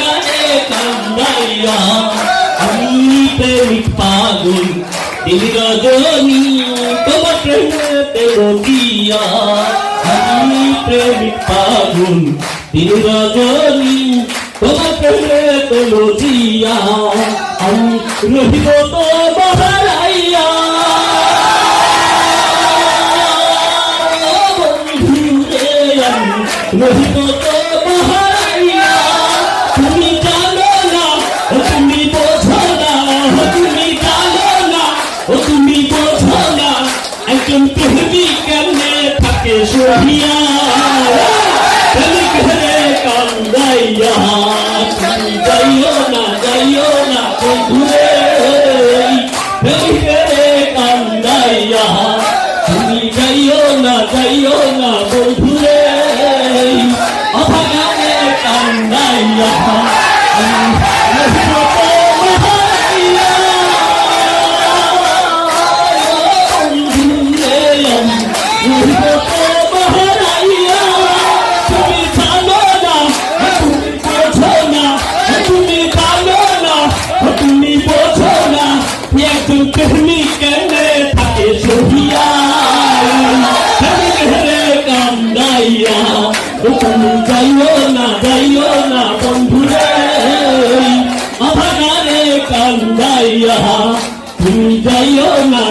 অভাগানে কান্দাইয়া আমি প্রেমিক পাগল দিন রজনী তোমার প্রেমেতে রোগিয়া আমি প্রেমিক পাগল দিন রজনী তোমার প্রেমেতে রোগিয়া আমি রহিব তো বাহারাইয়া রহিব তো বাহারাইয়া তুমি জানো না তুমি বোঝো না তুমি জানো না তুমি বোঝো না একজন প্রেমিক কেমনে থাকে সহিয়া প্রেমিক রে কান্দাইয়া তুমি যাইও না বন্ধুরে প্রেমিক রে কান্দাইয়া তুমি যাইও না বন্ধুরে অভাগানে কান্দাইয়া প্রেমিক কেনে থাকে সহিয়া প্রেমিক রে কান্দাইয়া তুমি যাইও না বন্ধুরে অভাগানে কান্দাইয়া তুমি যাইও না